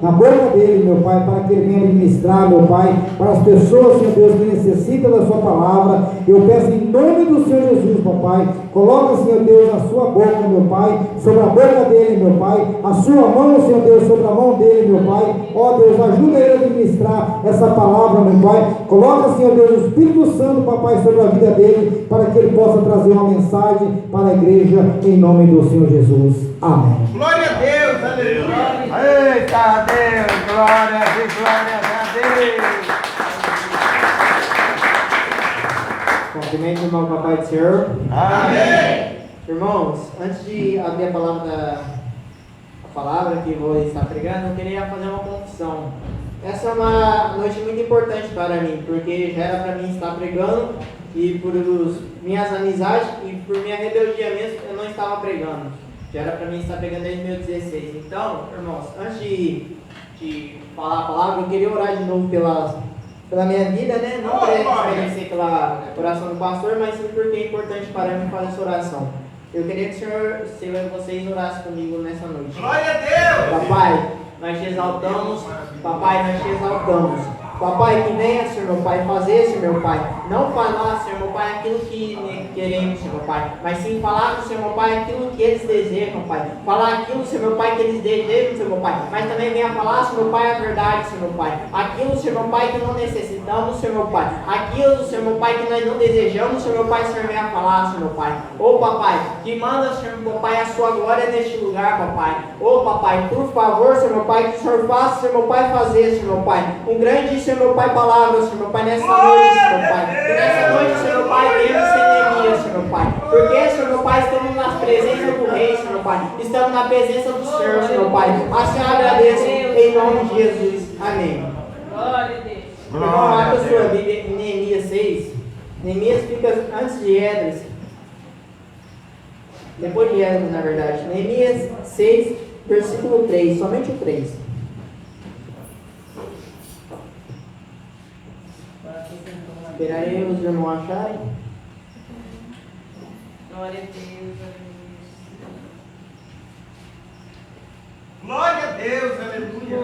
na boca dele, meu Pai, para que ele venha ministrar, meu Pai, para as pessoas, Senhor Deus, que necessitam da sua palavra. Eu peço em nome do Senhor Jesus, papai, coloca, Senhor Deus, a sua boca, meu Pai, sobre a boca dele, meu Pai, a sua mão, Senhor Deus, sobre a mão dele, meu Pai. Ó Deus, ajuda ele a ministrar essa palavra, meu Pai. Coloca, Senhor Deus, o Espírito Santo, papai, sobre a vida dele, para que ele possa trazer uma mensagem para a igreja, em nome do Senhor Jesus. Amém. Glória a Deus, aleluia. Eita Deus, glória a Deus. Cumprimento, irmão, papai do Senhor. Amém. Irmãos, antes de abrir a palavra que vou estar pregando, eu queria fazer uma confissão. Essa é uma noite muito importante para mim, porque já era para mim estar pregando e por minhas amizades e por minha rebeldia mesmo, eu não estava pregando. Já era para mim estar pregando desde 2016. Então, irmãos, antes de falar a palavra, eu queria orar de novo pela minha vida, né? Não para ser pela oração do pastor, mas sim porque é importante para mim fazer essa oração. Eu queria que vocês orassem comigo nessa noite. Glória a Deus! Papai, nós te exaltamos. Papai, nós te exaltamos. Papai, que venha, Senhor meu Pai, fazer, Senhor meu Pai, não falar, Senhor meu Pai, aquilo que queremos, Senhor meu Pai, mas sim falar, Senhor meu Pai, aquilo que eles desejam, Pai, falar aquilo, Senhor meu Pai, que eles desejam, Senhor meu Pai, mas também venha falar, Senhor meu Pai, a verdade, Senhor meu Pai, aquilo, Senhor meu Pai, que não necessitamos, Senhor meu Pai, aquilo, Senhor meu Pai, que nós não desejamos, Senhor meu Pai, Senhor venha falar, Senhor meu Pai, ô Papai, que manda, Senhor meu Pai, a sua glória neste lugar, Papai, ô Papai, por favor, Senhor meu Pai, que o Senhor faça, Senhor meu Pai, fazer, Senhor meu Pai, um grande, Senhor meu Pai, palavra, Senhor meu Pai, nessa noite, Senhor meu Pai. E nessa noite, Senhor meu Pai, viemos sem Neemias, Senhor meu Pai. Porque, Senhor meu Pai, estamos na presença do Rei, Senhor meu Pai. Estamos na presença do Senhor, Senhor meu Pai. Assim eu agradeço em nome de Jesus. Amém. Glória a Deus. Irmão, abra a sua Bíblia em Neemias 6. Neemias fica antes de Esdras. Depois de Esdras, na verdade. Neemias 6, versículo 3. Somente o 3. Esperarei os irmãos acharem. Glória a Deus, aleluia. Glória a Deus, aleluia.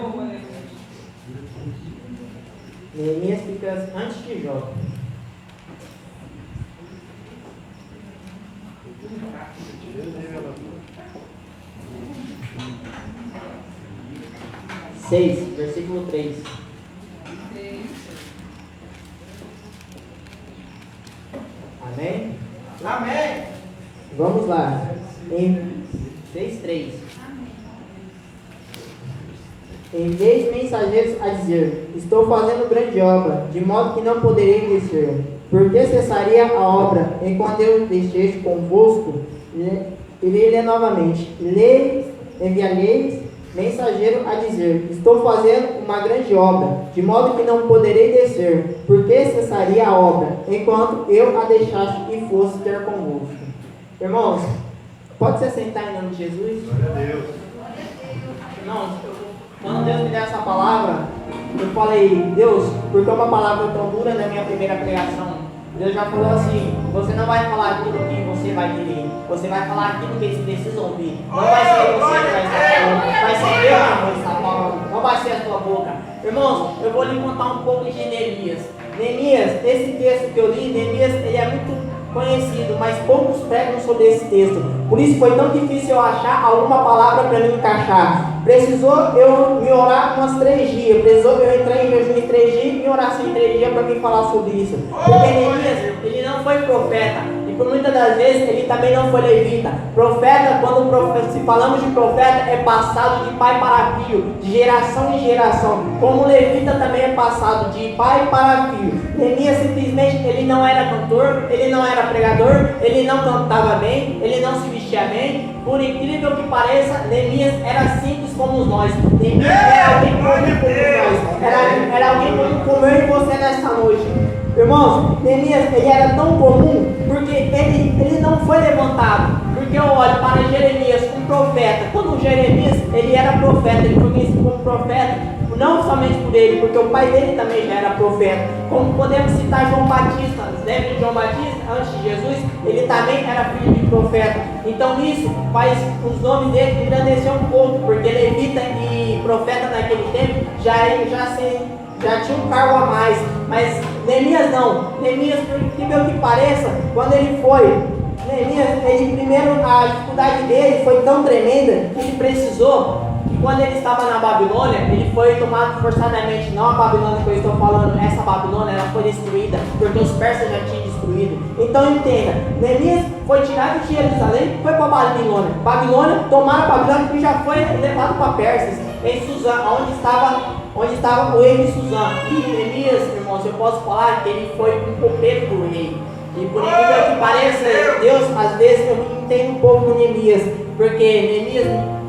Neemias fica antes de Jó. Versículo 3. Amém? Amém. Vamos lá. Em 6:3. Enviei mensageiros a dizer: estou fazendo grande obra, de modo que não poderei descer. Por que cessaria a obra enquanto eu esteja convosco? Irei novamente. Enviarei mensageiro a dizer: estou fazendo uma grande obra, de modo que não poderei descer. Por que cessaria a obra enquanto eu a deixasse e fosse ter convosco? Irmãos, pode se sentar em nome de Jesus? Glória a Deus. Irmãos, quando Deus me deu essa palavra, eu falei: Deus, porque uma palavra tão dura na minha primeira pregação? Deus já falou assim: você não vai falar aquilo que você vai querer, você vai falar aquilo que eles precisam ouvir. Não vai ser você que vai estar falando, vai ser eu que vou estar falando, não vai ser a tua boca. Irmãos, eu vou lhe contar um pouco de Neemias. Neemias, esse texto que eu li, Neemias, ele é muito conhecido, mas poucos pregam sobre esse texto. Por isso foi tão difícil eu achar alguma palavra para me encaixar. Precisou eu me orar umas 3 dias. Precisou eu entrar em jejum em 3 dias e me oração em 3 dias para me falar sobre isso. Porque Neemias, ele não foi profeta. E por muitas das vezes ele também não foi levita. Profeta, se falamos de profeta, é passado de pai para filho, de geração em geração. Como levita também é passado de pai para filho. Neemias simplesmente, ele não era cantor, ele não era pregador, ele não cantava bem, ele não se vestia bem. Por incrível que pareça, Neemias era simples como nós. Neemias era alguém comum como nós. Era alguém como eu e você nessa noite. Irmãos, Neemias, ele era tão comum porque ele não foi levantado. Porque eu olho para Jeremias, um profeta. Quando Jeremias, ele era profeta, ele foi conhecido como profeta, não somente por ele, porque o pai dele também já era profeta. Como podemos citar João Batista, lembra de João Batista? Antes de Jesus, ele também era filho de profeta. Então isso faz os nomes dele engrandecer um pouco, porque levita e profeta naquele tempo já tinha um cargo a mais. Mas Neemias não. Neemias, por incrível que pareça, quando ele foi, ele primeiro, a dificuldade dele foi tão tremenda que ele precisou, que quando ele estava na Babilônia, ele foi tomado forçadamente. Não a Babilônia que eu estou falando, essa Babilônia ela foi destruída, porque os persas já tinham destruído. Então entenda, Neemias foi tirado de Jerusalém, foi para Babilônia, tomaram a Babilônia e já foi levado para Persas, em Suzã, onde estava o rei de Suzã. E Neemias, irmãos, eu posso falar que ele foi um copeiro do rei. E por incrível que pareça, Deus, às vezes eu entendo um pouco do Neemias, porque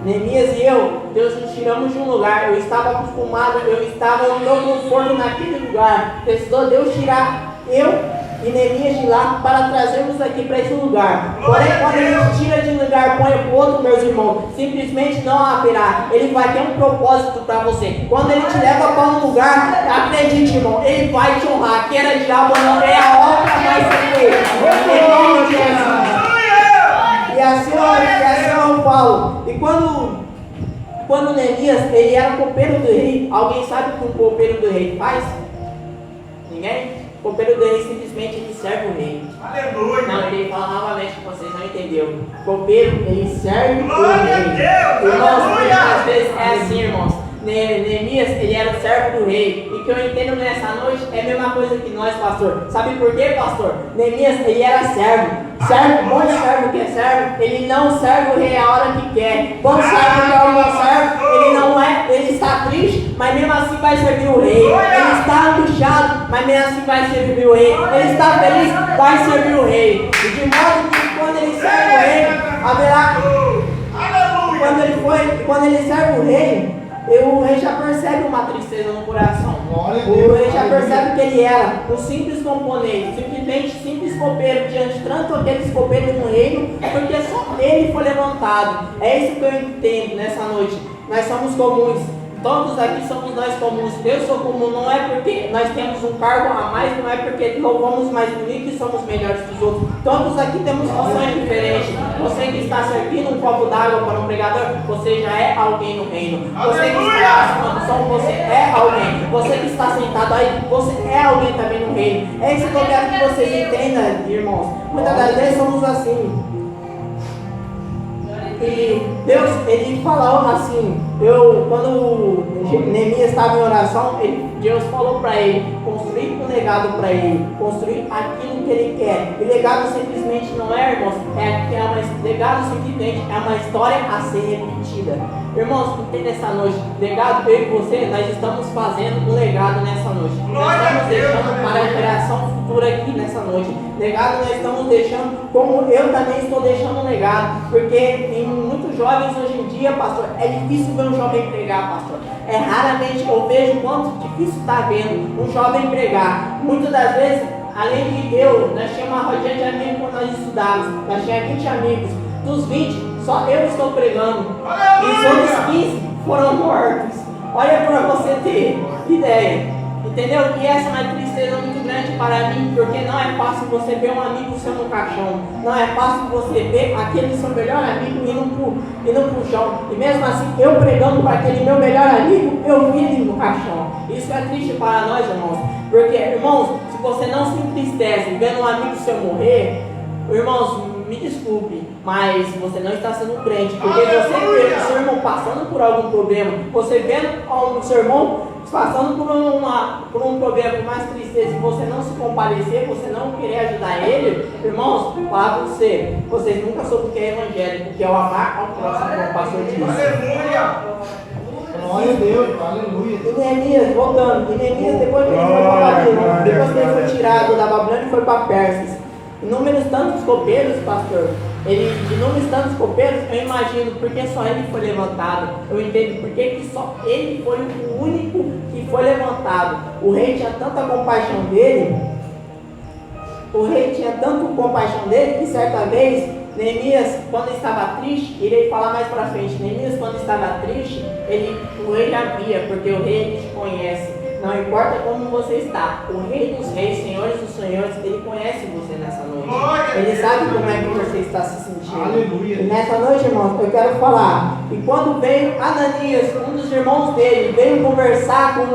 Neemias e eu, Deus nos tiramos de um lugar. Eu estava acostumado, eu estava no meu conforto naquele lugar. Precisou Deus tirar eu e Neemias de lá para trazermos aqui para esse lugar. Porém, quando ele tira de um lugar e põe para o outro, meus irmãos, simplesmente não haverá. Ele vai ter um propósito para você. Quando ele te leva para um lugar, acredite, irmão, ele vai te honrar. Queira diabo não, é a obra mais feita. Em nome de Jesus. E assim eu falo. E quando Neemias, ele era o copeiro do rei, alguém sabe o que um copeiro do rei faz? Ninguém? O copeiro do rei simplesmente ele serve o rei. Aleluia! Não, ele fala novamente que vocês não entenderam. O copeiro ele serve o rei. Irmãos, às vezes é assim, irmãos. Neemias, ele era o servo do rei. E o que eu entendo nessa noite é a mesma coisa que nós, pastor. Sabe por quê, pastor? Neemias, ele era servo. Servo, bom servo que é servo, ele não serve o rei a hora que quer. Bom servo que é o bom servo, ele não é, ele está triste, mas mesmo assim vai servir o rei. Ele está angustiado, mas mesmo assim vai servir o rei. Ele está feliz, vai servir o rei. E de modo que quando ele serve o rei, haverá. Quando ele serve o rei já percebe uma tristeza no coração. O rei já percebe que ele era um simples componente, simplesmente simples copeiro diante de tanto aqueles copeiros no reino, porque só ele foi levantado. É isso que eu entendo nessa noite. Nós somos comuns. Todos aqui somos nós comuns. Eu sou comum, não é porque nós temos um cargo a mais, não é porque louvamos mais bonito e somos melhores que os outros. Todos aqui temos funções diferentes. Você que está servindo um copo d'água para um pregador, você já é alguém no reino. Você que está passando som, você é alguém. Você que está sentado aí, você é alguém também no reino. É isso que eu quero que vocês entendam, irmãos. Muitas das vezes somos assim. E Deus, ele falou assim, quando Neemias estava em oração, Deus falou para ele, construir um legado para ele, construir aquilo que ele quer. E legado simplesmente não é, irmãos, legado simplesmente é uma história a ser repetida. Irmãos, entenda essa noite, legado, eu e você, nós estamos fazendo um legado nessa noite. Nós estamos deixando para a geração futura aqui nessa noite. Legado nós estamos deixando, como eu também estou deixando um legado, porque tem muitos jovens hoje em dia, pastor, é difícil ver um jovem pregar, pastor. É raramente eu vejo quanto difícil está vendo um jovem pregar. Muitas das vezes, além de nós tínhamos uma rodinha de amigos quando nós estudávamos, nós tínhamos 20 amigos, dos 20, só eu estou pregando, e os outros 15 foram mortos. Olha para você ter ideia, entendeu? E essa é uma tristeza muito grande para mim, porque não é fácil você ver um amigo seu no caixão, não é fácil você ver aquele seu melhor amigo indo pro chão, e mesmo assim eu pregando para aquele meu melhor amigo, eu vi ele no caixão. Isso é triste para nós, irmãos, porque, irmãos, se você não se entristece vendo um amigo seu morrer, irmãos, me desculpe, mas você não está sendo um crente, porque você vê o seu irmão passando por algum problema, você vendo o seu irmão passando por um problema, por mais tristeza, e você não se compadecer, você não querer ajudar ele, irmãos, fala para vocês nunca soube o que é evangélico, que é o amar ao próximo, como o pastor disse. Aleluia! Glória a Deus, aleluia. E Neemias, voltando, Neemias, depois que ele foi para Babilônia, depois que ele foi tirado da Babilônia, foi para Persas. Inúmeros tantos copeiros, pastor, inúmeros tantos copeiros, eu imagino porque só ele foi levantado. Eu entendo porque que só ele foi o único que foi levantado. O rei tinha tanta compaixão dele, que certa vez, Neemias, quando estava triste, irei falar mais para frente, Neemias, quando estava triste, o rei já via, porque o rei ele te conhece. Não importa como você está, o Rei dos Reis, Senhores dos Senhores, Ele conhece você nessa noite. Ele sabe como é que você está se sentindo. Aleluia. E nessa noite, irmãos, eu quero falar. E quando veio Ananias, um dos irmãos dele, veio conversar com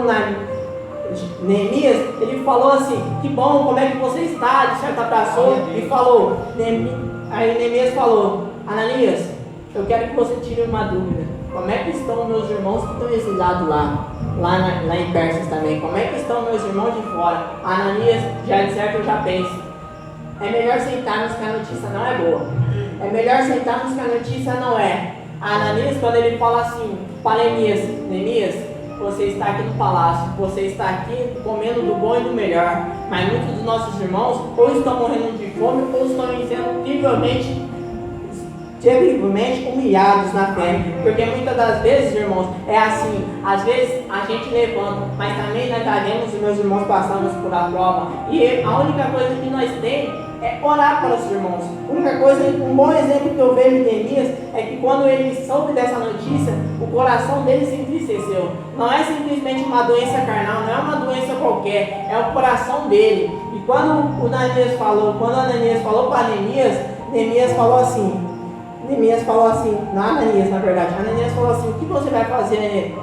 Neemias, ele falou assim: que bom, como é que você está? De certo abraçou e falou. Aí Neemias falou: Ananias, eu quero que você tire uma dúvida. Como é que estão meus irmãos que estão exilados lá em Persas também? Como é que estão meus irmãos de fora? Ananias, já de certo eu já penso. É melhor sentarmos que a notícia não é boa. É melhor sentarmos que a notícia não é. Ananias, quando ele fala assim para Neemias, você está aqui no palácio, você está aqui comendo do bom e do melhor. Mas muitos dos nossos irmãos ou estão morrendo de fome ou estão sendo terrivelmente humilhados na fé, porque muitas das vezes, irmãos, é assim, às vezes a gente levanta, mas também nós daremos e meus irmãos passamos por a prova, e a única coisa que nós temos é orar para os irmãos. A única coisa, um bom exemplo que eu vejo de Neemias é que quando ele soube dessa notícia, o coração dele se entristeceu. Não é simplesmente uma doença carnal, não é uma doença qualquer, é o coração dele. E quando Ananias falou para Neemias falou assim, não, Ananias, na verdade. Ananias falou assim: o que você vai fazer,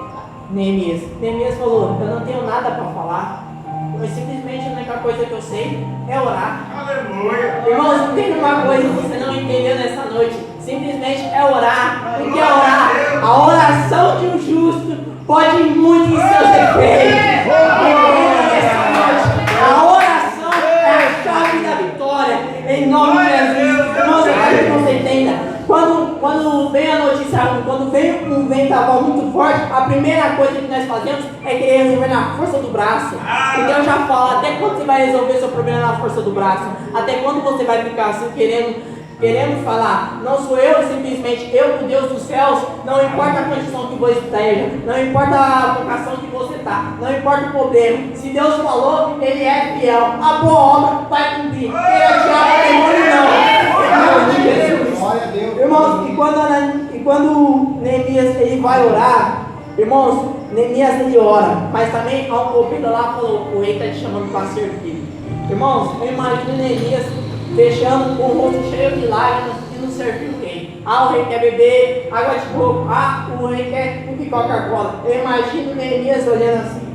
Neemias? Neemias falou: eu não tenho nada para falar. Mas simplesmente a única coisa que eu sei é orar. Aleluia. Irmãos, tem uma coisa que você não entendeu nessa noite. Simplesmente é orar. O que é orar? A oração de um justo pode ir muito em seus efeitos. Nessa noite, a oração é a chave da vitória. Em nome de Jesus. Irmãos, eu quero que você entenda. Quando vem a notícia ruim, quando vem um vendaval muito forte, a primeira coisa que nós fazemos é querer resolver na força do braço. E Deus já fala: até quando você vai resolver seu problema na força do braço? Até quando você vai ficar assim querendo falar: não sou eu, simplesmente eu, o Deus dos céus, não importa a condição que você esteja, não importa a vocação que você está, não importa o problema. Se Deus falou, Ele é fiel. A boa obra vai cumprir. Ele é fiel, demônio não. Glória a Deus. Irmãos, e quando Neemias ele vai orar, irmãos, Neemias ele ora, mas também há um copeiro lá falou: o rei está te chamando para servir. Irmãos, eu imagino Neemias fechando com o rosto cheio de lágrimas e não servir o rei. O rei quer beber água de coco, o rei quer um Coca-Cola. Eu imagino Neemias olhando assim.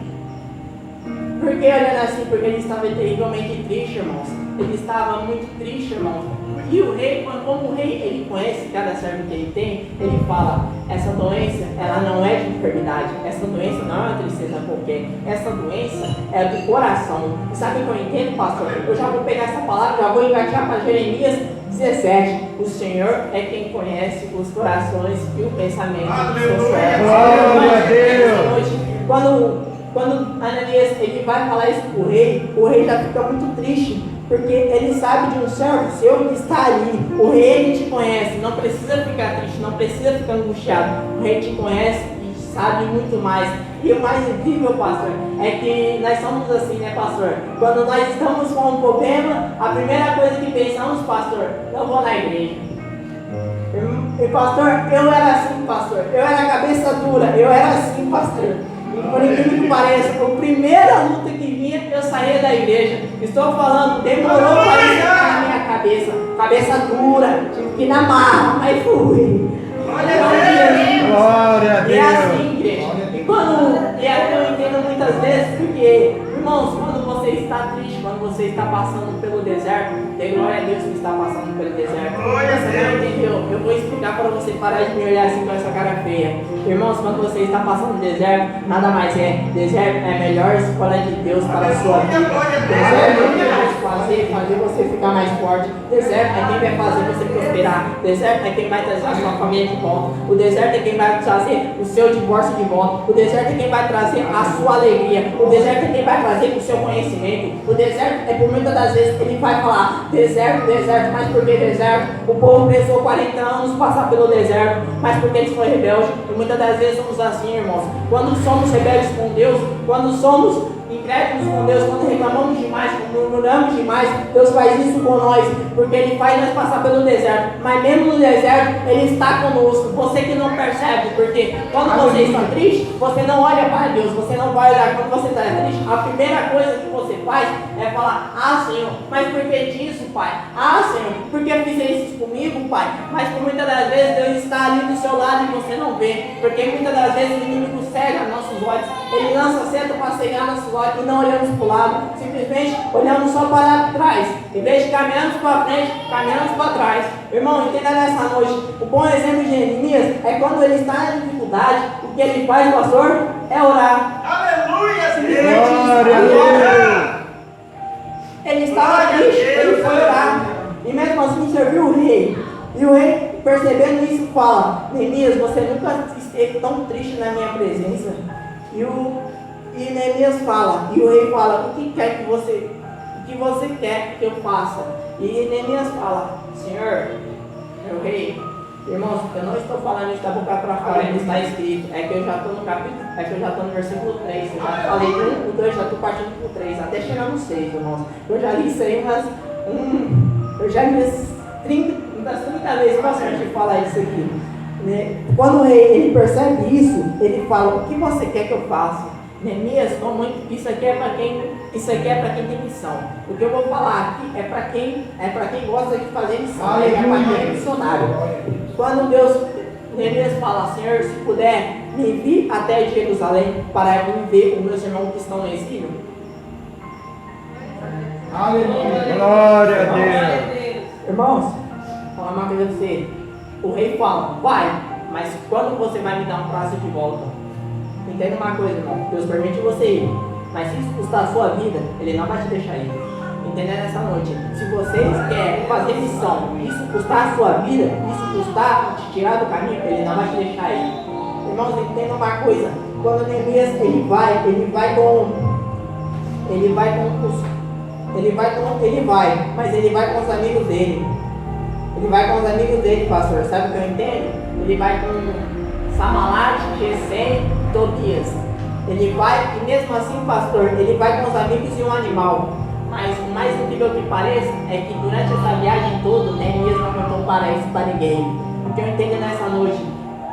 Por que olhando assim? Porque ele estava terrivelmente triste, irmãos. Ele estava muito triste, irmãos. E o rei, como o rei, ele conhece cada servo que ele tem, ele fala: essa doença, ela não é de enfermidade, essa doença não é uma tristeza qualquer, essa doença é do coração. E sabe o que eu entendo, pastor? Eu já vou pegar essa palavra, já vou engatilhar para Jeremias 17. O Senhor é quem conhece os corações e o pensamento dos seus servos. Glória a Deus. Quando Ananias ele vai falar isso para o rei já fica muito triste, porque ele sabe de um servo seu que está ali. O rei ele te conhece, não precisa ficar triste, não precisa ficar angustiado. O rei te conhece e sabe muito mais. E o mais incrível, pastor, é que nós somos assim, né, pastor? Quando nós estamos com um problema, a primeira coisa que pensamos, pastor, eu vou na igreja. E pastor, eu era assim, pastor, eu era cabeça dura, eu era assim, pastor. Por incrível que pareça, a primeira luta que vinha, eu saía da igreja. Estou falando, demorou para entrar na minha cabeça. Cabeça dura, tive que ir na marra, mas fui. Glória a Deus. E é assim, igreja. E é que eu entendo muitas vezes, porque, irmãos, quando você está triste, quando você está passando pelo deserto, dê glória a Deus que está passando pelo deserto. Você não entendeu? Eu vou explicar para você parar de me olhar assim com essa cara feia. Irmãos, quando você está passando deserto, nada mais é. Deserto é a melhor escola de Deus para a sua vida. Deserto é quem vai fazer você ficar mais forte. Deserto é quem vai fazer você prosperar. Deserto é quem vai trazer a sua família de volta. O deserto é quem vai trazer o seu divórcio de volta. O deserto é quem vai trazer a sua alegria. O deserto é quem vai trazer o seu conhecimento. O deserto é por muitas das vezes ele vai falar deserto, deserto, mas por que deserto? O povo precisou 40 anos passar pelo deserto, mas porque eles foram rebeldes. E muitas das vezes somos assim, irmãos. Quando somos rebeldes com Deus, quando somos incrédulos com Deus, quando reclamamos demais, quando murmuramos demais, Deus faz isso com nós, porque Ele faz nós passar pelo deserto. Mas mesmo no deserto, Ele está conosco. Você que não percebe, porque quando você está triste, você não olha para Deus, você não vai olhar quando você está triste. A primeira coisa que você faz é falar: ah, Senhor, mas por que disso, Pai? Ah, Senhor, por que fizeste isso comigo, Pai? Mas por muitas das vezes Deus está ali do seu lado e você não vê, porque muitas das vezes o inimigo cega nossos olhos, ele lança seta para cegar nossos olhos e não olhamos para o lado, simplesmente olhamos só para trás, em vez de caminharmos para frente, caminhamos para trás. Irmão, entenda nessa noite, o bom exemplo de Neemias é quando ele está na dificuldade, o que ele faz, pastor, é orar. Aleluia, Simplesmente glória a Deus. Ele estava triste, ele foi orar, e mesmo assim serviu o rei. E o rei, percebendo isso, fala: Neemias, você nunca esteve tão triste na minha presença. E Neemias fala, e o rei fala: o que você quer que eu faça? E Neemias fala: Senhor, meu rei, irmãos, eu não estou falando isso da boca para fora, ele está escrito. É que eu já estou no capítulo, é que eu já estou no versículo 3. Eu já falei do 1, do 2, já estou partindo para o 3, até chegar no 6, irmãos. Eu já li isso aí eu já li umas 30 vezes bastante falar isso aqui. Né? Quando o rei ele percebe isso, ele fala: o que você quer que eu faça? Neemias, isso aqui é para quem tem missão. O que eu vou falar aqui é para quem gosta de fazer missão, é para quem é missionário. Quando Neemias fala: Senhor, se puder, me envie até Jerusalém para eu ver os meus irmãos que estão no exílio. Aleluia, glória a Deus. Irmãos, vou falar uma coisa pra você. O rei fala: vai, mas quando você vai me dar um prazo de volta? Entenda uma coisa, irmão. Deus permite você ir, mas se isso custar a sua vida, Ele não vai te deixar ir. Entenda nessa noite. Se vocês querem fazer missão, isso custar a sua vida, isso custar te tirar do caminho, Ele não vai te deixar ir. Irmãos, entenda uma coisa. Quando Neemias ele vai, mas ele vai com os amigos dele. Ele vai com os amigos dele, pastor. Sabe o que eu entendo? Ele vai com Sanballat, Gesem, Tobias. Ele vai, e mesmo assim, pastor, ele vai com os amigos e um animal. Mas o mais incrível que pareça é que durante essa viagem toda, Neemias não contou para isso para ninguém. O que eu entendo nessa noite,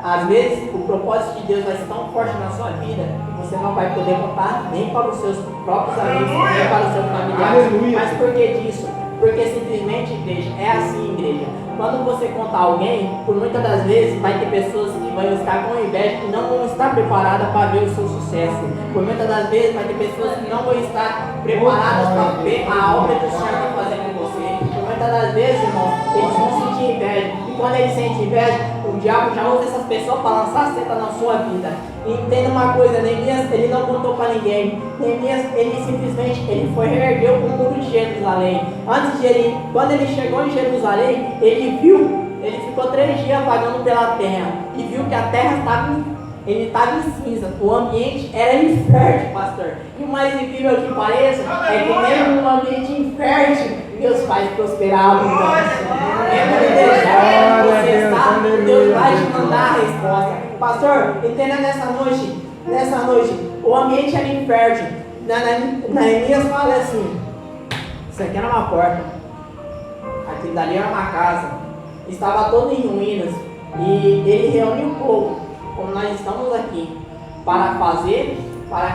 às vezes o propósito de Deus vai ser tão forte na sua vida que você não vai poder contar nem para os seus próprios amigos, nem para os seus familiares. Mas por que disso? Porque simplesmente, igreja, é assim, igreja. Quando você contar alguém, por muitas das vezes vai ter pessoas que vão estar com inveja e não vão estar preparadas para ver o seu sucesso. Por muitas das vezes vai ter pessoas que não vão estar preparadas para ver a obra que o Senhor vai fazer com você. Por muitas das vezes, irmão, eles vão sentir inveja. E quando eles sentem inveja, o diabo já usa essas pessoas para lançar seta na sua vida. E entenda uma coisa, Neemias, ele não contou para ninguém. Neemias, ele simplesmente foi reergueu o muro de Jerusalém. Quando ele chegou em Jerusalém, ele ficou 3 dias vagando pela terra e viu que a terra estava em cinza, o ambiente era infértil, pastor. E o mais incrível que pareça é que mesmo no ambiente infértil, Deus faz prosperar a abundância. Mesmo no deserto que você está, Deus vai te mandar a resposta. Pastor, entenda nessa noite, o ambiente era infértil. Neemias fala assim: isso aqui era uma porta, aquilo dali era uma casa, estava todo em ruínas. E ele reuniu o povo, como nós estamos aqui, para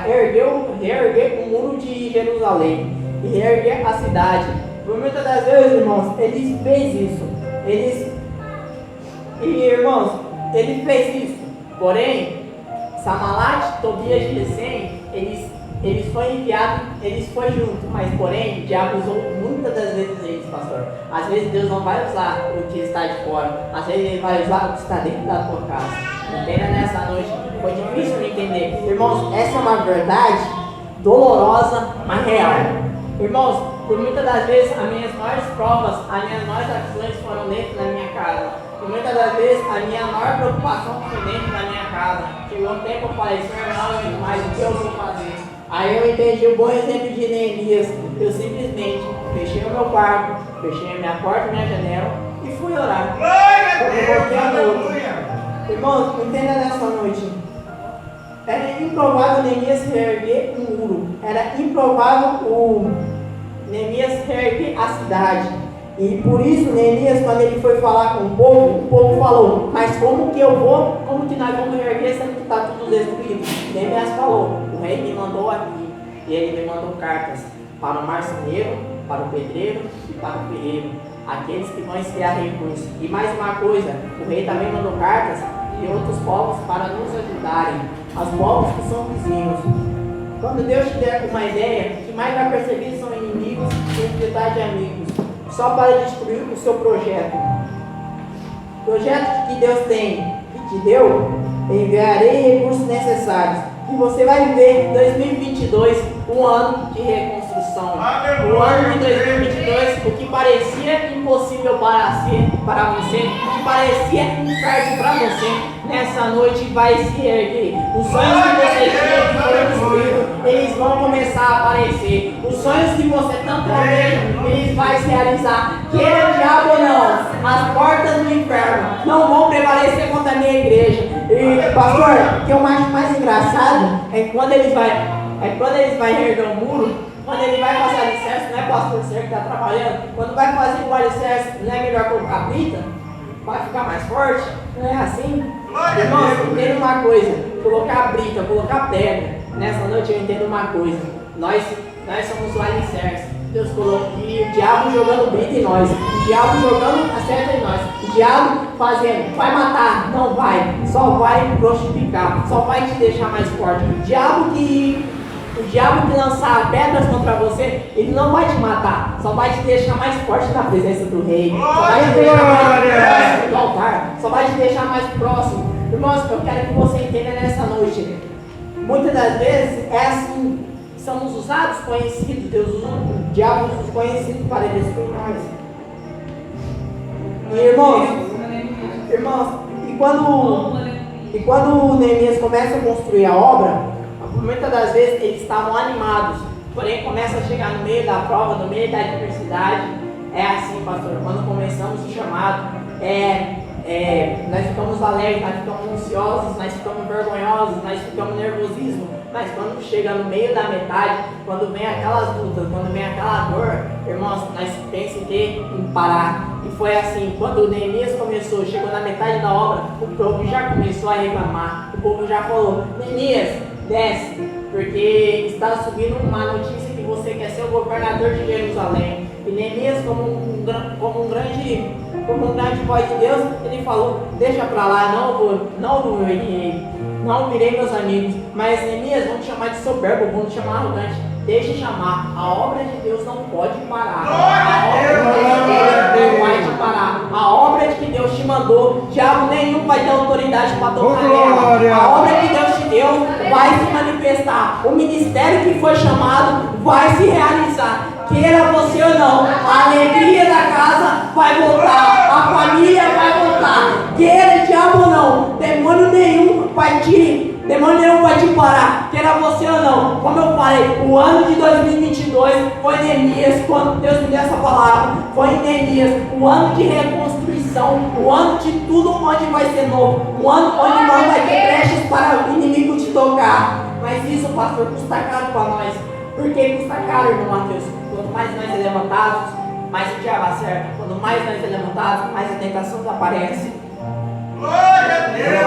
reerguer o muro de Jerusalém e reerguer a cidade. Por muitas das vezes, irmãos, ele fez isso. Ele fez isso. Porém, Sanballat, Tobias e Gesem, eles foram enviados, eles foram juntos, mas porém, o diabo usou muitas das vezes eles, pastor. Às vezes Deus não vai usar o que está de fora, às vezes Ele vai usar o que está dentro da tua casa. Entenda nessa noite, foi difícil de entender. Irmãos, essa é uma verdade dolorosa, mas real. Irmãos, por muitas das vezes, as minhas maiores provas, as minhas maiores ações foram dentro da minha casa. Por muitas das vezes, a minha maior preocupação foi dentro da minha casa. Chegou um tempo eu falei: Senhor, não aguento mais, o que eu vou fazer? Aí eu entendi o bom exemplo de Neemias. Eu simplesmente fechei o meu quarto, fechei a minha porta, minha janela e fui orar. Irmãos, entenda nessa noite. Era improvável Neemias reerguer um muro. Era improvável o Neemias reerguer a cidade. E por isso Neemias, quando ele foi falar com o povo falou, mas como que nós vamos reerguer sendo que está tudo destruído? Neemias falou, o rei me mandou aqui, e ele me mandou cartas para o marceneiro, para o pedreiro e para o ferreiro, aqueles que vão esfriar recursos. E mais uma coisa, o rei também mandou cartas de outros povos para nos ajudarem, aos povos que são vizinhos. Quando Deus te der uma ideia, o que mais vai perceber são inimigos e infinidade de amigos, só para destruir o seu projeto. O projeto que Deus tem e te deu, enviarei recursos necessários. E você vai viver 2022, um ano de reconstrução. O ano de 2022, o que parecia impossível para você, o que parecia inferno para você, nessa noite vai se erguer. Os sonhos que você tinha que foram destruídos, eles vão começar a aparecer. Os sonhos que você tanto almeja, eles vão se realizar. Queira o diabo ou não, as portas do inferno não vão prevalecer contra a minha igreja. E pastor, o que eu acho mais engraçado é quando eles vão erguer o muro, quando ele vai fazer alicerce, não é pastor você que está trabalhando, quando vai fazer o alicerce, não é melhor colocar brita? Vai ficar mais forte? Não é assim? Irmãos, entenda uma coisa, colocar brita, colocar pedra, nessa noite eu entendo uma coisa, nós somos o alicerce. Deus colocou, e o diabo jogando brita em nós, o diabo jogando a seta em nós, o diabo fazendo, vai matar, não vai, só vai prostificar, só vai te deixar mais forte. O diabo que lançar pedras contra você, ele não vai te matar, só vai te deixar mais forte na presença do rei, só vai te deixar mais próximo do altar, só vai te deixar mais próximo. Irmãos, eu quero que você entenda nessa noite, muitas das vezes é assim, somos usados, conhecidos, Deus usa o diabo os conhecidos para destruir nós. E irmãos, e quando Neemias começa a construir a obra, muitas das vezes eles estavam animados, porém começa a chegar no meio da prova, no meio da adversidade. É assim, pastor, quando começamos o chamado, nós ficamos alegres, nós ficamos ansiosos, nós ficamos vergonhosos, nós ficamos nervosismo, mas quando chega no meio da metade, quando vem aquelas lutas, quando vem aquela dor, irmãos, nós pensamos em parar. E foi assim, quando Neemias começou, chegou na metade da obra, o povo já começou a reclamar, o povo já falou, Neemias, desce, porque está subindo uma notícia que você quer ser o governador de Jerusalém. E Neemias, como um grande voz de Deus, ele falou, deixa pra lá, não virei meus amigos, mas Neemias, vamos chamar de soberbo, vamos chamar arrogante, deixa chamar, a obra de Deus não pode parar, a obra de Deus não vai te parar, a obra que Deus te mandou, diabo nenhum vai ter autoridade para tocar nela, a obra que Deus te deu vai se manifestar, o ministério que foi chamado vai se realizar, queira você ou não, a alegria da casa vai voltar, a família vai voltar, queira diabo ou não, demônio nenhum vai te parar, queira você ou não. Como eu falei, o ano de 2022 foi Neemias, quando Deus me deu essa palavra, foi em Neemias, o ano de reconstrução, o ano de tudo onde vai ser novo, o ano onde não vai ter brechas para o inimigo te tocar. Mas isso, pastor, custa caro para nós. Por que custa caro, irmão Mateus? Quanto mais nós é levantados, mais o diabo acerta. Quanto mais nós é levantados, mais a tentação aparece. Glória a Deus!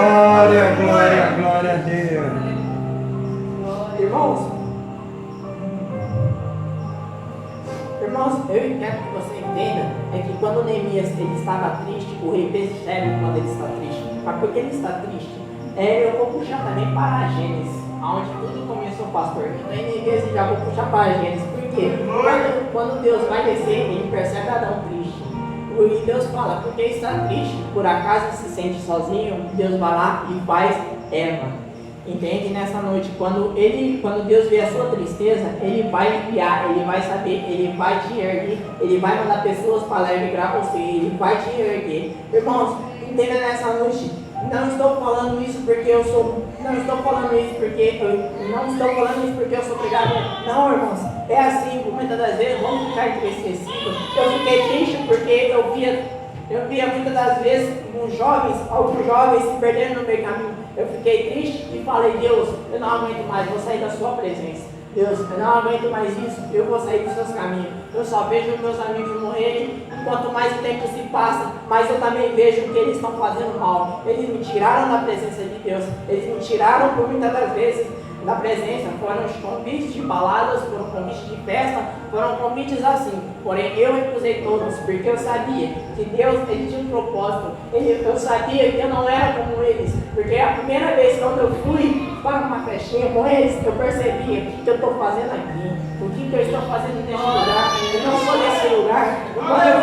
Glória a Deus! Irmãos, eu quero que você entenda é que quando Neemias ele estava triste, o rei percebe quando ele está triste. Mas por que ele está triste? Eu vou puxar também para a Gênesis, onde tudo começou, pastor. Então em Neemias eu já vou puxar para a Gênesis. Por quê? Quando Deus vai descer, ele percebe Adão triste. E Deus fala, porque está triste, por acaso se sente sozinho, Deus vai lá e faz Eva. Entende? Nessa noite, quando Deus vê a sua tristeza, Ele vai enviar, Ele vai saber, Ele vai te erguer, Ele vai mandar pessoas para alegrar você, Ele vai te erguer. Irmãos, entenda nessa noite, não estou falando isso porque eu sou pregador. Não, irmãos, é assim, muitas das vezes, vamos ficar entristecidos. Eu fiquei triste porque eu via muitas das vezes alguns jovens se perdendo no meio caminho. eu fiquei triste e falei, Deus, eu não aguento mais, vou sair da sua presença. Deus, eu não aguento mais isso, eu vou sair dos seus caminhos. Eu só vejo meus amigos morrerem, e quanto mais o tempo se passa, mais eu também vejo que eles estão fazendo mal. Eles me tiraram da presença de Deus, eles me tiraram por muitas das vezes da presença, foram os convites de baladas, foram convites de festa, foram convites assim, porém eu recusei todos, porque eu sabia que Deus, ele tinha um propósito, eu sabia que eu não era como eles, porque a primeira vez quando eu fui para uma festinha com eles, eu percebia o que eu estou fazendo aqui, o que eu estou fazendo nesse lugar, eu não sou desse lugar. Quando eu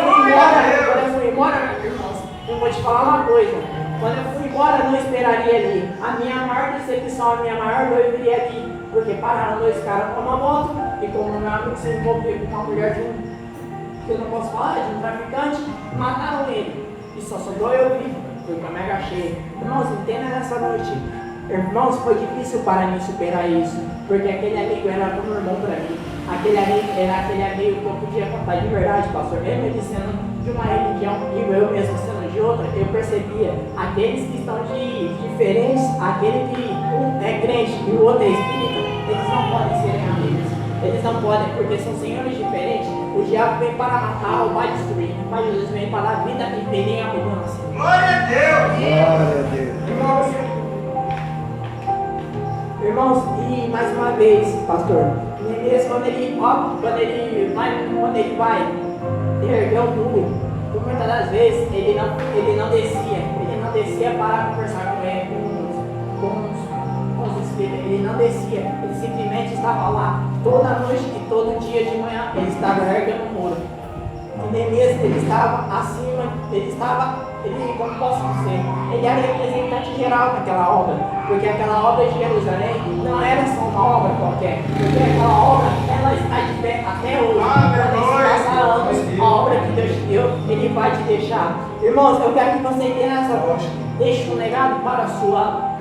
fui embora, irmãos, eu vou te falar uma coisa. Quando eu fui embora, eu não esperaria ali. A minha maior decepção, a minha maior dor viria ali. Porque pararam dois caras com uma moto e como meu amigo se envolveu com uma mulher de que eu não posso falar, de um traficante, mataram ele. E só sobrou eu vivo. Fui com a mega cheia. Irmãos, entenda nessa noite. Irmãos, foi difícil para mim superar isso. Porque aquele amigo era como irmão para mim. Aquele amigo era aquele amigo que eu podia contar de verdade, pastor. Mesmo ele sendo de uma religião e eu mesmo sendo de outra, eu percebia aqueles que estão de diferentes, aquele que um é crente e o outro é espírita, eles não podem ser amigos. Eles não podem, porque são senhores diferentes. O diabo vem para matar ou para destruir, mas Jesus vem para a vida e ver em abundância. Glória a Deus! Glória a Deus! Irmãos, e mais uma vez, pastor, Neemias, quando ele vai erguer o muro, por muitas das vezes ele não descia para conversar com os espíritos, ele não descia, ele simplesmente estava lá toda noite e todo dia de manhã, ele estava erguendo o muro. E Neemias, ele estava acima, como posso dizer, ele era representante geral naquela obra, porque aquela obra de Jerusalém não era só uma obra qualquer, porque aquela obra, ela está de pé até hoje. Quando se passar anos, a obra que Deus te deu, ele vai te deixar. Irmãos, eu quero que você tenha essa noite, deixe um legado para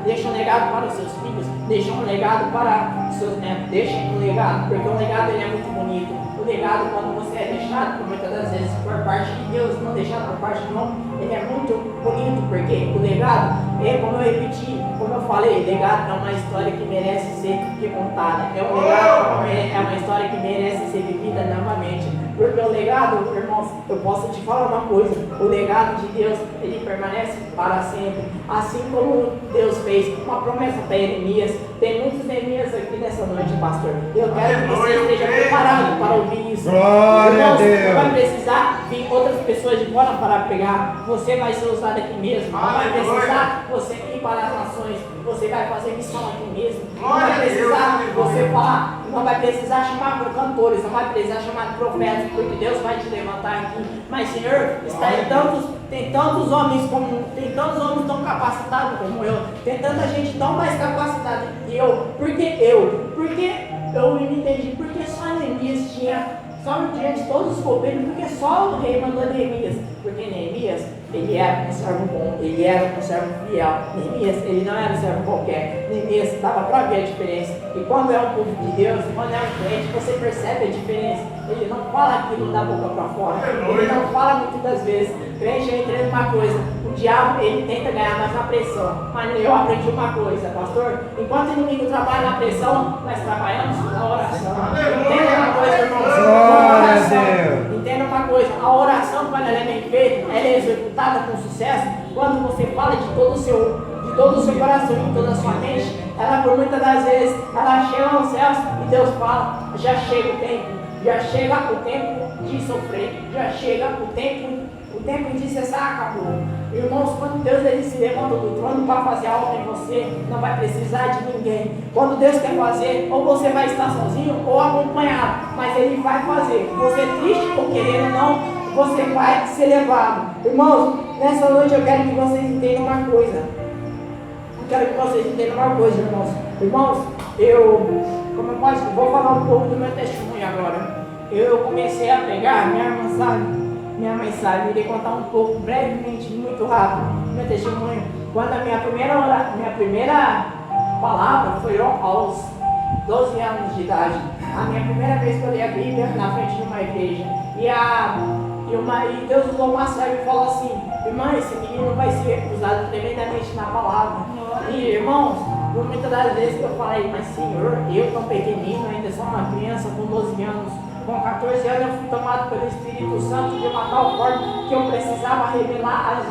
deixa um legado para os seus filhos, deixa um legado para os seus netos, deixa um legado, porque o legado ele é muito bonito. O legado, quando você é deixado, por muitas das vezes, por parte de Deus, não deixado por parte do homem, ele é muito bonito, porque o legado, como eu repeti, como eu falei, legado é uma história que merece ser recontada, é uma história que merece ser vivida novamente, porque o legado, irmãos, eu posso te falar uma coisa, o legado de Deus, ele permanece para sempre, assim como Deus fez uma promessa para Jeremias. Tem muitos Neemias aqui nessa noite, pastor, eu quero que você esteja preparado para ouvir isso. Glória a Deus. Não vai precisar vir outras pessoas de fora para pregar, você vai ser usado aqui mesmo, não vai precisar você ir para as nações, você vai fazer missão aqui mesmo, não vai precisar você falar, não vai precisar chamar cantores, não vai precisar chamar profetas, porque Deus vai te levantar aqui. Mas Senhor, tem tantos homens tão capacitados como eu, tem tanta gente tão mais capacitada que eu. Porque eu me entendi, porque só Neemias tinha, só diante de todos os copeiros, porque só o rei mandou Neemias, porque Neemias, ele era um servo bom, ele era um servo fiel. Neemias, ele não era um servo qualquer. Neemias estava para ver a diferença. E quando é um povo de Deus, quando é um crente, você percebe a diferença. Ele não fala aquilo da boca para fora. Ele não fala muitas das vezes. Crente, eu entendo uma coisa. O diabo, ele tenta ganhar mais na pressão. Mas eu aprendi uma coisa, pastor. Enquanto o inimigo trabalha na pressão, nós trabalhamos na oração. Entenda uma coisa, irmãos. Entenda uma coisa. A oração, quando ela é bem feita, ela é executada com sucesso. Quando você fala de todo o seu coração e toda a sua mente, ela por muitas das vezes, ela chega aos céus e Deus fala, já chega o tempo de sofrer, já chega o tempo de cessar, acabou. Irmãos, quando Deus ele se levanta do trono para fazer algo em você, não vai precisar de ninguém. Quando Deus quer fazer, ou você vai estar sozinho ou acompanhado, mas Ele vai fazer. Você triste ou querendo ou não, você vai ser levado. Irmãos, nessa noite eu quero que vocês entendam uma coisa. Irmãos. Irmãos, vou falar um pouco do meu testemunho agora. Eu comecei a pregar, minha mãe sabe, irei contar um pouco, brevemente, muito rápido, meu testemunho. Quando a minha primeira palavra foi aos 12 anos de idade. A minha primeira vez que eu li a Bíblia na frente de uma igreja. E Deus usou uma serva e falou assim: irmã, esse menino vai ser usado tremendamente na palavra. E irmãos, muitas das vezes eu falei, mas Senhor, eu tão pequenino, ainda sou uma criança com 12 anos, com 14 anos eu fui tomado pelo Espírito Santo de uma tal forma que eu precisava revelar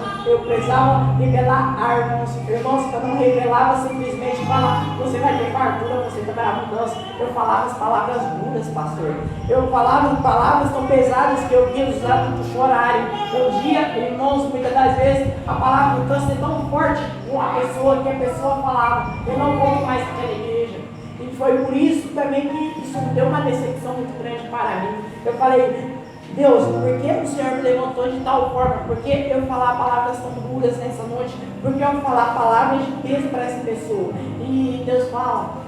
armas. Irmãos, que eu não revelava simplesmente falar, você vai ter fartura, você vai ter abundância. Eu falava as palavras duras, pastor. Eu falava palavras tão pesadas que eu via os adultos chorarem. Eu via, irmãos, muitas das vezes a palavra do câncer tão forte com a pessoa que a pessoa falava, eu não vou mais naquela igreja. E foi por isso também que isso me deu uma decepção muito grande para mim. Eu falei, Deus, por que o Senhor me levantou de tal forma? Por que eu falar palavras tão duras nessa noite? Por que eu falar palavras de peso para essa pessoa? E Deus fala,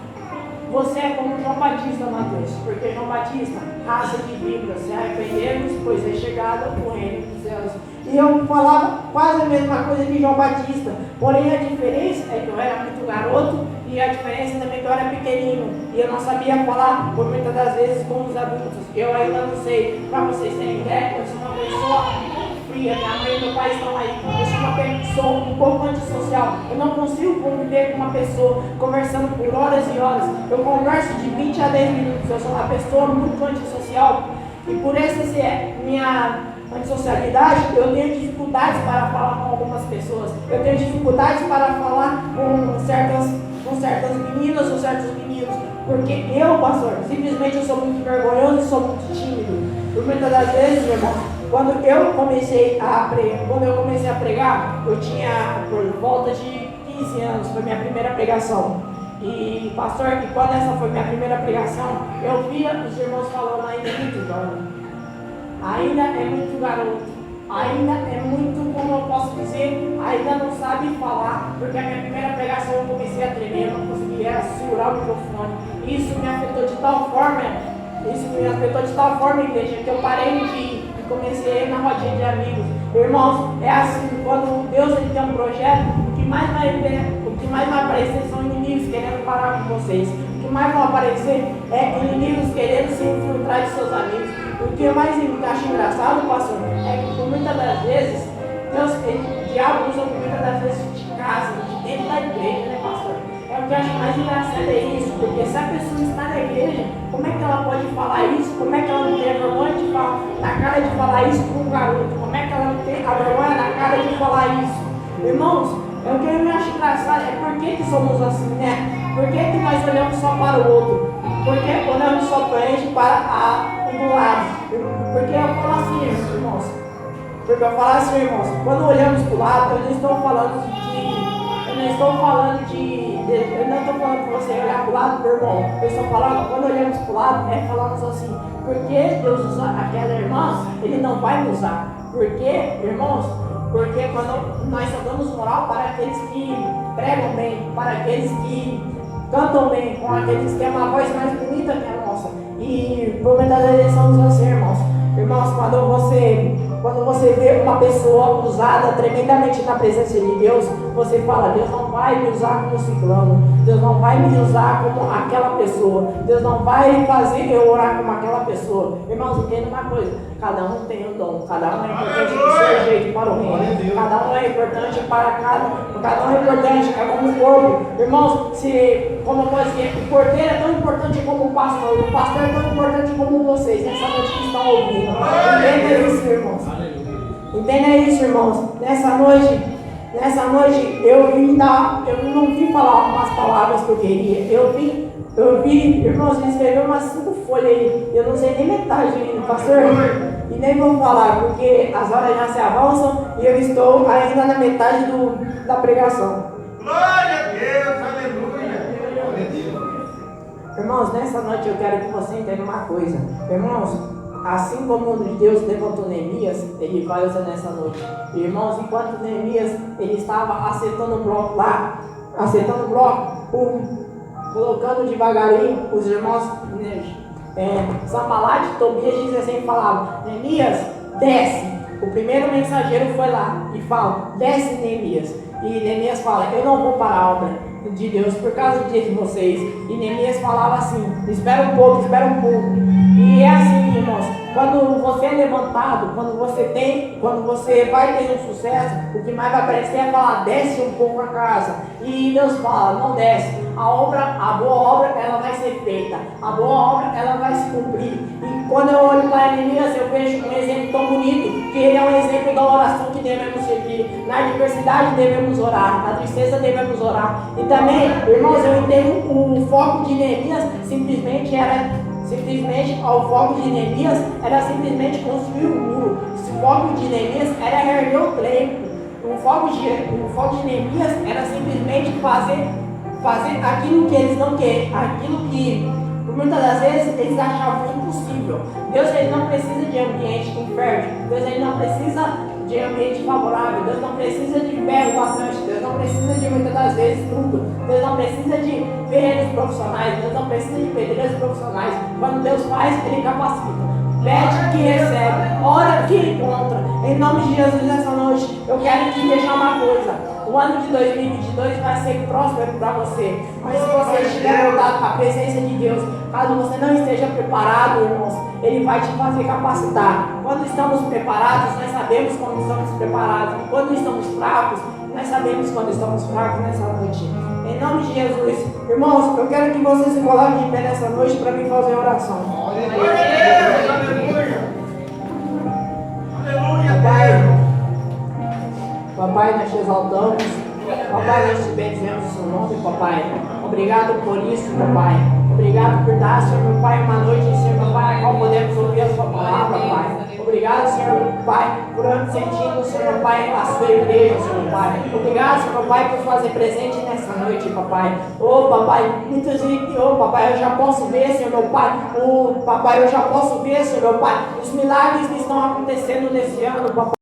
você é como João Batista, Mateus, porque João Batista, raça de víboras, se arrependemos, pois é chegado o reino dos céus. E eu falava quase a mesma coisa que João Batista, porém a diferença é que eu era muito garoto e a diferença também é que eu era pequenino e eu não sabia falar por muitas das vezes com os adultos. Eu ainda não sei, para vocês terem ideia, eu sou uma pessoa fria, minha mãe e meu pai estão aí, eu sou uma pessoa um pouco antissocial, eu não consigo conviver com uma pessoa conversando por horas e horas, eu converso de 20 a 10 minutos, eu sou uma pessoa muito antissocial e por essa minha antissocialidade, eu tenho dificuldades para falar com algumas pessoas, eu tenho dificuldades para falar com certas meninas ou certos meninos, porque eu, pastor, simplesmente eu sou muito vergonhoso e sou muito tímido. Por muitas das vezes, meu irmão, quando eu comecei a pregar, eu tinha por volta de 15 anos, foi minha primeira pregação. E pastor, e quando essa foi minha primeira pregação, eu via os irmãos falando ainda muito jovem. Ainda é muito garoto, ainda é muito, como eu posso dizer, ainda não sabe falar, porque a minha primeira pregação eu comecei a tremer, eu não conseguia segurar o microfone. Isso me afetou de tal forma, igreja, que eu parei de ir e comecei a ir na rodinha de amigos. Irmãos, é assim, quando Deus ele tem um projeto, o que mais vai aparecer são inimigos querendo parar com vocês. O que mais vão aparecer é inimigos querendo se infiltrar de seus amigos. O que eu mais acho engraçado, pastor, é que por muitas das vezes, o diabo usa muitas das vezes de casa, de dentro da igreja, né, pastor? É o que eu acho mais engraçado é isso, porque se a pessoa está na igreja, como é que ela pode falar isso? Como é que ela não tem a vergonha de falar, na cara de falar isso para um garoto? Como é que ela não tem a vergonha na cara de falar isso? Irmãos, é o que eu acho engraçado, é por que somos assim, né? Por que nós olhamos só para o outro? Por que olhamos só para a gente, para do lado? Porque eu falo assim, irmãos. Quando olhamos para o lado, eu não estou falando para você olhar para o lado, meu irmão. Eu estou falando, quando olhamos para o lado, falamos assim, porque Deus usa aquela irmã, Ele não vai nos usar. Por quê, irmãos? Porque quando nós só damos moral para aqueles que pregam bem, para aqueles que cantam bem, com aqueles que têm uma voz mais bonita que a nossa. E por muitas vezes somos assim, irmãos. Irmãos, quando você vê uma pessoa usada tremendamente na presença de Deus, você fala, Deus não vai me usar como ciclano, Deus não vai me usar como aquela pessoa, Deus não vai fazer eu orar como aquela pessoa. Irmãos, entenda uma coisa, cada um tem um dom, cada um é importante do seu jeito para o reino, cada um é importante para cada um é importante, é como o corpo. Irmãos, como eu posso dizer, o porteiro é tão importante como o pastor é tão importante como vocês, nessa noite que estão ouvindo. Entenda isso, irmãos. Entenda isso, irmãos. Nessa noite eu não vim falar umas palavras que eu queria. Eu vi, irmãos, ele escreveu umas 5 folhas aí. Eu não sei nem metade ainda, pastor. E nem vou falar, porque as horas já se avançam e eu estou ainda na metade da pregação. Glória a Deus, aleluia. Glória a Deus. Irmãos, nessa noite eu quero que você entenda uma coisa. Irmãos, assim como Deus levantou Neemias, Ele vai usar nessa noite. Irmãos, enquanto Neemias ele estava acertando o bloco lá, colocando devagarinho, os irmãos Sambalat e Tobias dizem assim, falavam, Neemias, desce. O primeiro mensageiro foi lá e fala, desce, Neemias. E Neemias fala, eu não vou para a obra de Deus por causa de vocês. E Neemias falava assim, espera um pouco. E é assim, irmãos, Quando você é levantado, quando você vai ter um sucesso, o que mais vai aparecer é falar, desce um pouco a casa. E Deus fala, não desce. A boa obra, ela vai ser feita. A boa obra, ela vai se cumprir. E quando eu olho para Neemias, eu vejo um exemplo tão bonito, que ele é um exemplo da oração que devemos seguir. Na adversidade devemos orar, na tristeza devemos orar. E também, irmãos, eu entendo o foco de Neemias o foco de Neemias era simplesmente construir um muro. O foco de Neemias era erguer o templo. O foco de Neemias era simplesmente fazer aquilo que eles não querem, aquilo que por muitas das vezes eles achavam impossível. Deus, ele não precisa de ambiente infértil. Deus, ele não precisa de ambiente favorável. Deus não precisa de ferro bastante. Deus não precisa de muitas das vezes tudo. Deus não precisa de ferreiros profissionais. Deus não precisa de pedreiros profissionais. Quando Deus faz, ele capacita. Pede que recebe, ora que encontra. Em nome de Jesus, nessa noite, eu quero te deixar uma coisa. O ano de 2022 vai ser próspero para você. Mas se você estiver voltado com a presença de Deus, caso você não esteja preparado, irmãos, Ele vai te fazer capacitar. Quando estamos preparados, nós sabemos quando estamos preparados. E quando estamos fracos, nós sabemos quando estamos fracos nessa noite. Em nome de Jesus, irmãos, eu quero que vocês se coloquem em pé nessa noite para me fazer oração. Papai, nós te exaltamos. Papai, nós te bendizemos o seu nome, papai. Obrigado por isso, papai. Obrigado por dar, Senhor, meu Pai, uma noite, Senhor, meu Pai, a qual podemos ouvir a sua palavra, Pai. Obrigado, Senhor, meu Pai, por sentindo, Senhor, meu Pai, a sua igreja, Senhor, meu Pai. Obrigado, Senhor, meu Pai, por fazer presente nessa noite, papai. Papai, muitas vezes, papai, eu já posso ver, Senhor, meu Pai. Papai, eu já posso ver, Senhor, meu Pai, os milagres que estão acontecendo nesse ano, papai.